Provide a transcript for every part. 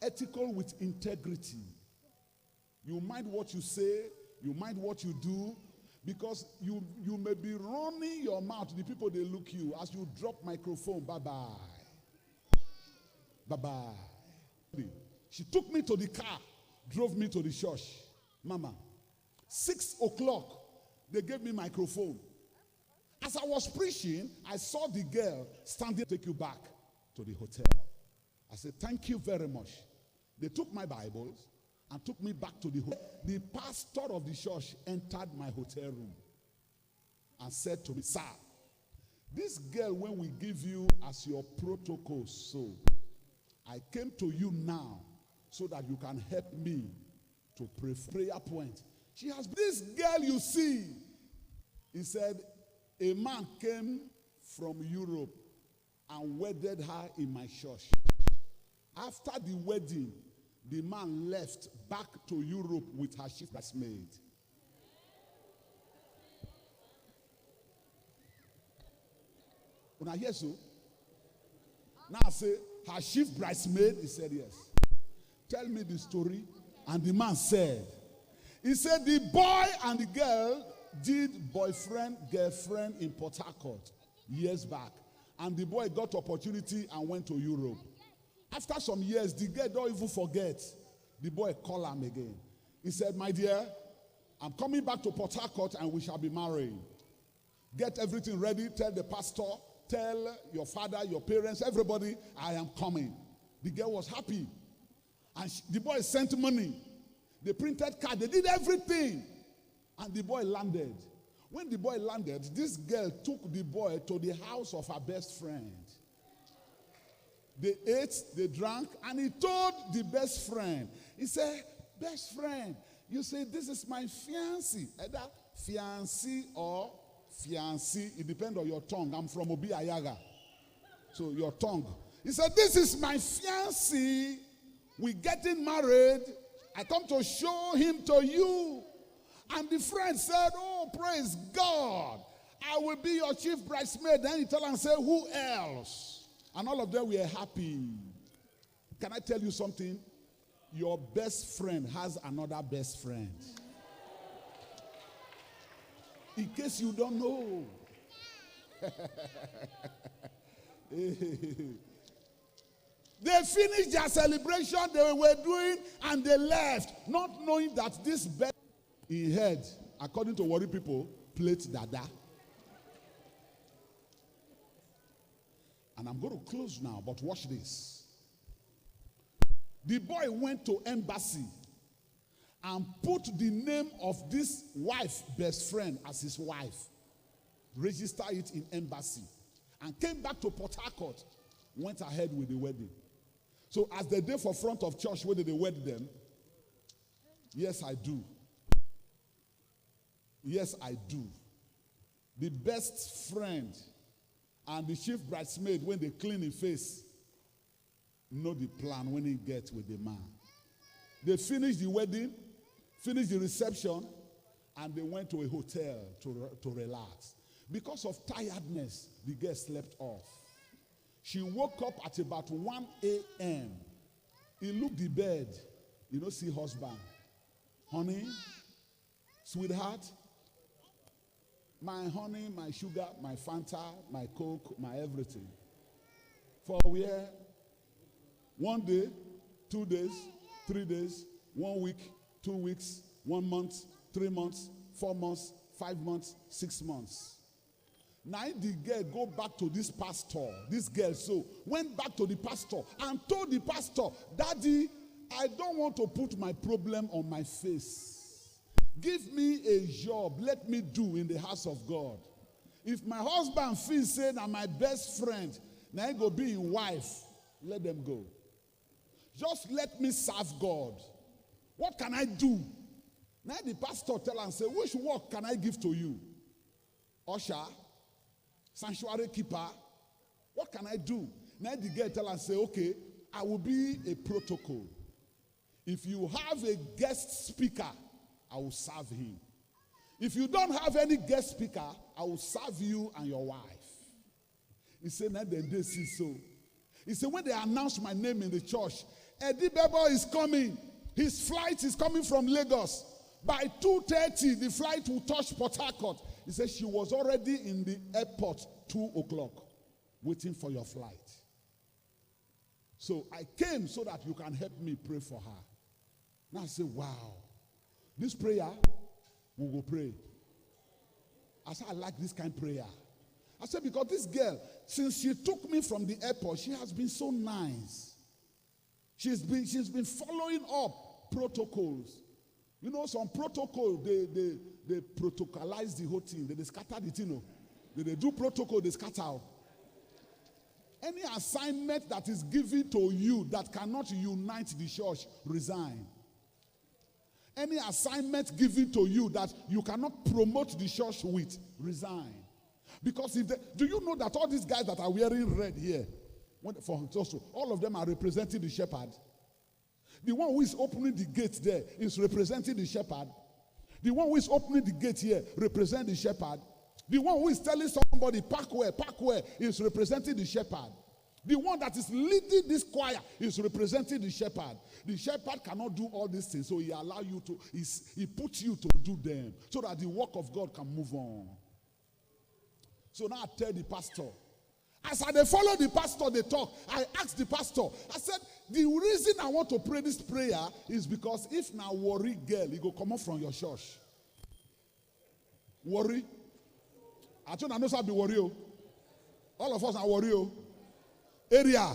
ethical with integrity. You mind what you say, you mind what you do, because you may be running your mouth. The people, they look you. As you drop microphone, bye-bye. Bye-bye. She took me to the car, drove me to the church. Mama, 6 o'clock, they gave me microphone. As I was preaching, I saw the girl standing, take you back to the hotel. I said, thank you very much. They took my Bibles and took me back to the hotel. The pastor of the church entered my hotel room and said to me, sir, this girl, when we give you as your protocol, so I came to you now so that you can help me to pray for prayer point. She has this girl you see. He said, a man came from Europe and wedded her in my church. After the wedding, the man left back to Europe with her chief bridesmaid. When I hear so, now I say, her chief bridesmaid? He said, yes. Tell me the story. And the man said, he said, the boy and the girl did boyfriend, girlfriend in Port Harcourt years back. And the boy got opportunity and went to Europe. After some years, the girl don't even forget. The boy called him again. He said, my dear, I'm coming back to Port Harcourt and we shall be married. Get everything ready. Tell the pastor, tell your father, your parents, everybody, I am coming. The girl was happy. And the boy sent money. They printed card. They did everything. And the boy landed. When the boy landed, this girl took the boy to the house of her best friend. They ate, they drank, and he told the best friend. He said, best friend, you say this is my fiancé. Either fiancé or fiancé. It depends on your tongue. I'm from Obi Ayaga. So your tongue. He said, this is my fiancé. We're getting married. I come to show him to you. And the friend said, oh, praise God. I will be your chief bridesmaid. Then he tell and say, who else? And all of them were happy. Can I tell you something? Your best friend has another best friend. In case you don't know. They finished their celebration they were doing and they left, not knowing that this bed he had, according to Wari people, plate dada. And I'm going to close now, but watch this. The boy went to embassy and put the name of this wife, best friend, as his wife. Register it in embassy. And came back to Port Harcourt. Went ahead with the wedding. So as the day for front of church, where did they wed them? Yes, I do. Yes, I do. The best friend and the chief bridesmaid, when they clean his face, know the plan when he gets with the man. They finished the wedding, finished the reception, and they went to a hotel to relax. Because of tiredness, the girl slept off. She woke up at about 1 a.m. He looked the bed. You know, see husband. Honey, sweetheart, my honey, my sugar, my Fanta, my Coke, my everything. For where? 1 day, 2 days, 3 days, 1 week, 2 weeks, 1 month, 3 months, 4 months, 5 months, 6 months. Now the girl go back to this pastor. This girl so went back to the pastor and told the pastor, Daddy, I don't want to put my problem on my face. Give me a job. Let me do in the house of God. If my husband feels saying I'm my best friend, now I go be his wife. Let them go. Just let me serve God. What can I do? Now the pastor tell and say, which work can I give to you? Usher? Sanctuary keeper? What can I do? Now the girl tell and say, okay, I will be a protocol. If you have a guest speaker, I will serve him. If you don't have any guest speaker, I will serve you and your wife. He said, now then they see so. He said, when they announced my name in the church, Eddie Bebo is coming. His flight is coming from Lagos. By 2:30, the flight will touch Port Harcourt. He said she was already in the airport 2 o'clock, waiting for your flight. So I came so that you can help me pray for her. Now I say, wow, this prayer, we will pray. I said, I like this kind of prayer. I said, because this girl, since she took me from the airport, she has been so nice. She's been following up protocols. You know, some protocol, they protocolize the whole thing. They scatter the thing. They do protocol, they scatter. Any assignment that is given to you that cannot unite the church, resign. Any assignment given to you that you cannot promote the church with, resign. Because do you know that all these guys that are wearing red here, all of them are representing the shepherd? The one who is opening the gate there is representing the shepherd. The one who is opening the gate here represents the shepherd. The one who is telling somebody, park where, is representing the shepherd. The one that is leading this choir is representing the shepherd. The shepherd cannot do all these things, so he allows you to, he puts you to do them, so that the work of God can move on. So now I tell the pastor, as I follow the pastor, they talk, I asked the pastor, I said, the reason I want to pray this prayer is because if now worry girl, you go come up from your church. Worry. I told you I know how to be worry. All of us are worry. Area.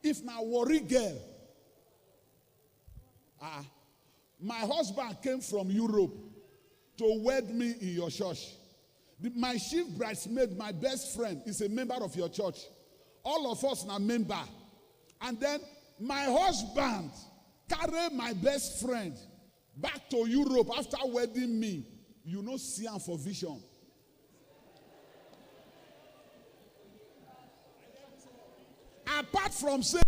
If now worry girl, my husband came from Europe to wed me in your church. My chief bridesmaid, my best friend, is a member of your church. All of us are member. And then my husband carried my best friend back to Europe after wedding me. You know, see him for vision. Apart from saying,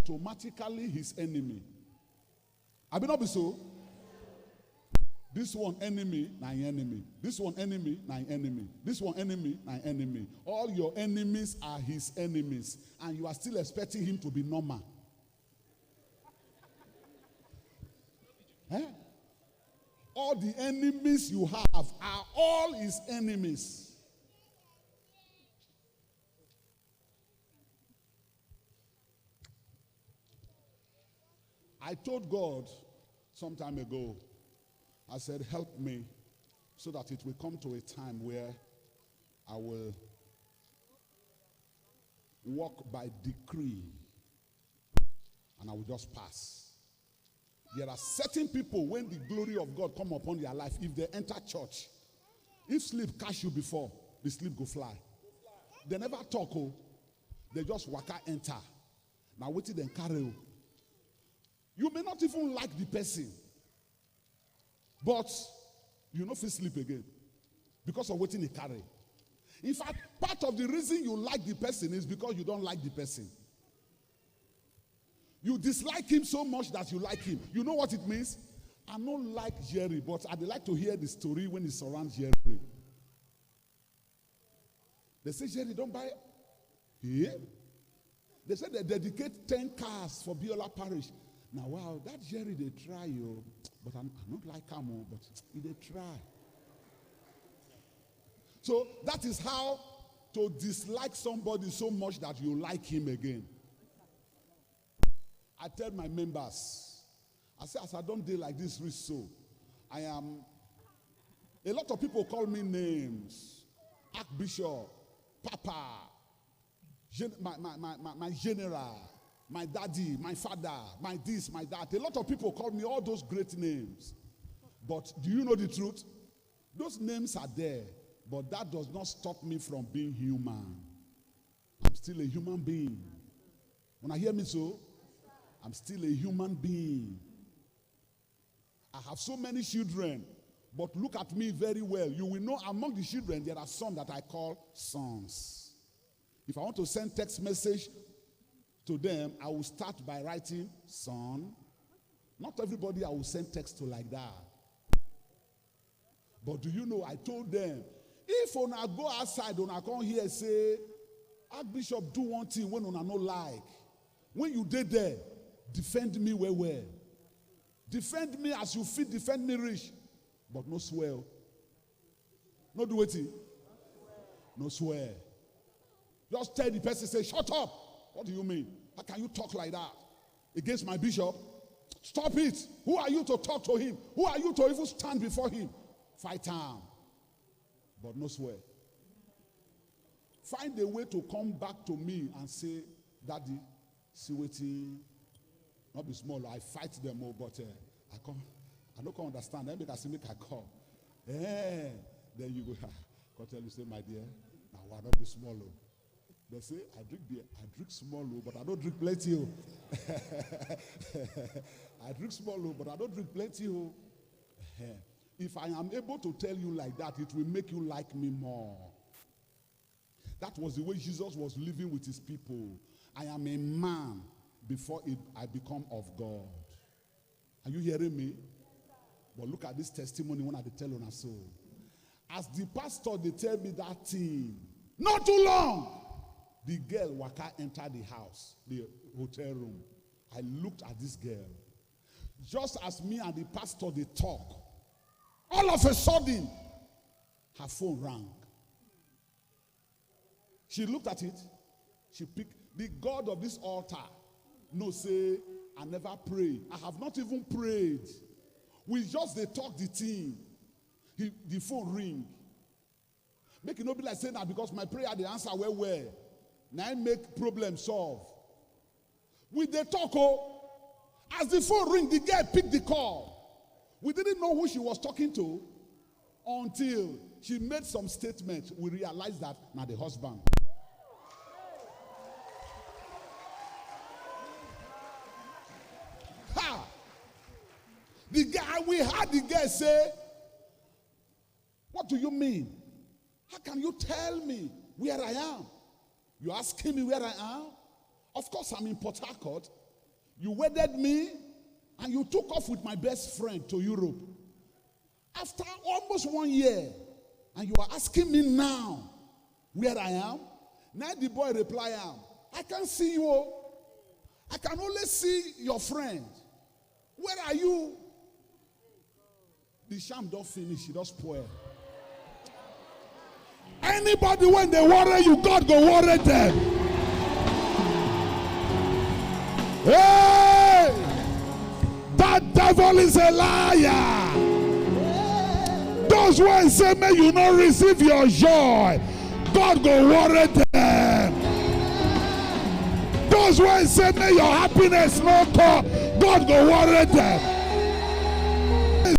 automatically his enemy. I will not be so. This one enemy, na enemy. This one enemy, na enemy. This one enemy, na enemy. All your enemies are his enemies, and you are still expecting him to be normal. All the enemies you have are all his enemies. I told God some time ago, I said, help me so that it will come to a time where I will walk by decree and I will just pass. There are certain people, when the glory of God come upon their life, if they enter church, if sleep catch you before, the sleep go fly. They never talk, they just waka enter. Now wait till they carry. You may not even like the person, but you know if you sleep again because of waiting he carry. In fact, part of the reason you like the person is because you don't like the person. You dislike him so much that you like him. You know what it means? I don't like Jerry, but I'd like to hear the story when he surrounds Jerry. They say, Jerry, don't buy it. Yeah. They said they dedicate 10 cars for Beulah Parish. Now, wow, that Jerry, they try, you, but I don't like him, but they try. So that is how to dislike somebody so much that you like him again. I tell my members, I say, as I don't deal like this, so I am. A lot of people call me names, Archbishop, Papa, my general, my daddy, my father, my this, my that. A lot of people call me all those great names. But do you know the truth? Those names are there, but that does not stop me from being human. I'm still a human being. When I hear me so, I'm still a human being. I have so many children, but look at me very well. You will know among the children, there are some that I call sons. If I want to send text message to them, I will start by writing son. Not everybody I will send text to like that. But do you know, I told them, if una go outside, una come here say, Archbishop do one thing when una no like. When you did there, defend me well. Defend me as you fit, defend me rich. But no swear. No do it. No swear. Just tell the person, say, shut up. What do you mean? How can you talk like that against my bishop? Stop it. Who are you to talk to him? Who are you to even stand before him? Fight time. But no swear. Find a way to come back to me and say, Daddy, see waiting. Not be small. I fight them all, but I don't understand. Then because I come. Then you go, God tell you, say, my dear, now I not be small. They say, I drink beer. I drink small, but I don't drink plenty. I drink small, but I don't drink plenty. If I am able to tell you like that, it will make you like me more. That was the way Jesus was living with his people. I am a man before I become of God. Are you hearing me? But look at this testimony when I tell you so. As the pastor, they tell me that thing. Not too long. The girl waka entered the house, the hotel room. I looked at this girl. Just as me and the pastor, they talk. All of a sudden, her phone rang. She looked at it. She picked. The God of this altar, no say, I never pray. I have not even prayed. We just, they talk the thing. The phone ring. Make it not be like saying that because my prayer, the answer well. Now I make problem solve. With the talk, as the phone ring, the girl picked the call. We didn't know who she was talking to until she made some statement. We realized that now the husband. Ha! The guy, we had the girl say, what do you mean? How can you tell me where I am? You're asking me where I am? Of course, I'm in Port Harcourt. You wedded me, and you took off with my best friend to Europe. After almost 1 year, and you are asking me now where I am? Now the boy reply, I can't see you. I can only see your friend. Where are you? The sham don't finish, it don't spoil. Anybody when they worry you, God go worry them. Hey! That devil is a liar. Those ones say, may you not receive your joy. God go worry them. Those ones say, may your happiness not come. God go worry them.